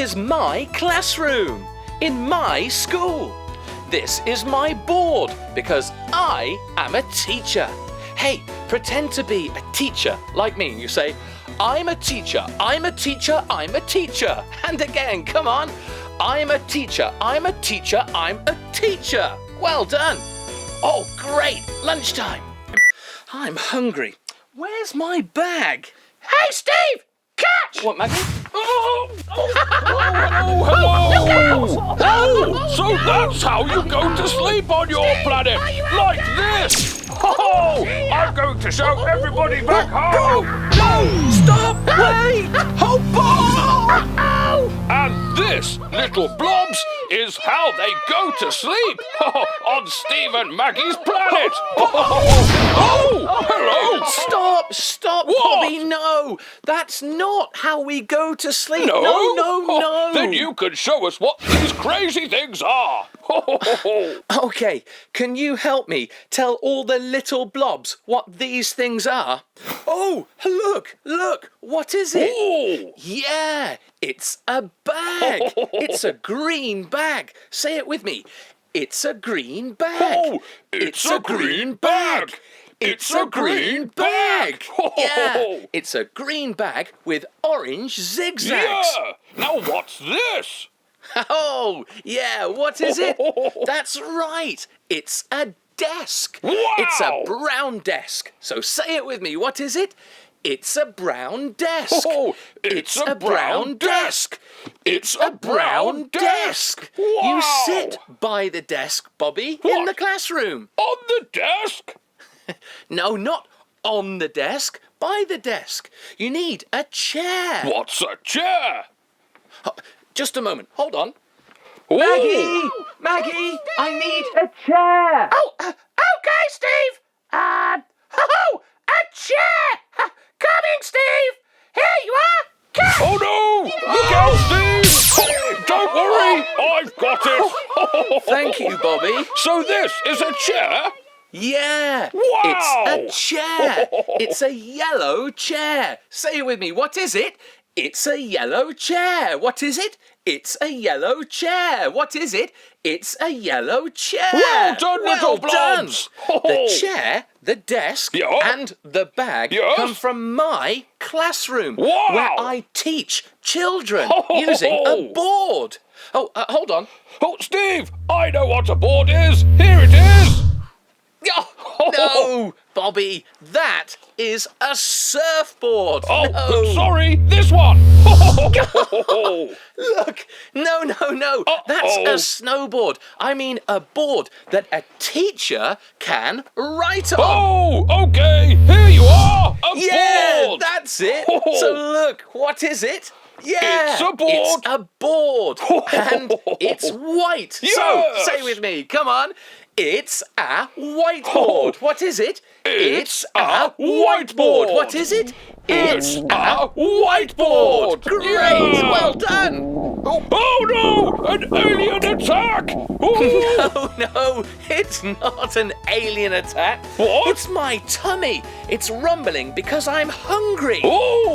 is my classroom in my school. This is my board because I am a teacher. Hey, pretend to be a teacher like me. You say, I'm a teacher, I'm a teacher, I'm a teacher. And again, come on. I'm a teacher, I'm a teacher, I'm a teacher. Well done. Oh, great, lunchtime. I'm hungry. Where's my bag? Hey, Steve! Catch! What, Maggie? Oh, hello! Oh, so that's how you go to sleep on your planet, like this! Oh, I'm going to show everybody back home! No! Stop! Wait! Hold on! And this, little blobs, is how they go to sleep on Steve and Maggie's planet! Oh, hello! Stop, What? Bobby, no! That's not how we go to sleep. No? No. Then you can show us what these crazy things are. Okay, can you help me tell all the little blobs what these things are? Oh, look, what is it? Oh. Yeah, it's a bag. It's a green bag. Say it with me. It's a green bag. Oh, it's a green bag. It's a green bag. Yeah, it's a green bag with orange zigzags. Yeah. Now what's this? Oh, yeah, what is it? That's right. It's a desk. Wow. It's a brown desk. So say it with me. What is it? It's a brown desk. Oh, it's a brown desk. It's a brown desk. Wow. You sit by the desk, Bobby, in What? the classroom. On the desk? No, not on the desk, by the desk. You need a chair. What's a chair? Just a moment. Hold on. Oh. Maggie, I need a chair. Oh, okay, Steve. A chair. Coming, Steve. Here you are. Catch! Oh no! Look out, Steve! Oh, don't worry, I've got it. Thank you, Bobby. So this is a chair? Yeah, Wow. it's a chair. It's a yellow chair. Say it with me. What is it? It's a yellow chair. What is it? It's a yellow chair. What is it? It's a yellow chair. Well done, little done. blobs. The chair, the desk, Yeah. and the bag Yes. come from my classroom, Wow. where I teach children using a board. Oh, hold on. Oh, Steve, I know what a board is. Here it is. Oh, no, Bobby, that is a surfboard. Oh, no. sorry, this one. Look, no, that's a snowboard. I mean a board that a teacher can write on. Oh, okay, here you are, a Yeah, board. that's it. Oh. So look, what is it? Yeah, It's a board. It's a board, and it's white. So Yes. say with me, come on. It's a whiteboard. What is it? It's a whiteboard. What is it? It's a whiteboard. Great, Yeah. well done. Oh no, an alien attack. Oh. Oh no, it's not an alien attack. What? It's my tummy. It's rumbling because I'm hungry. Oh.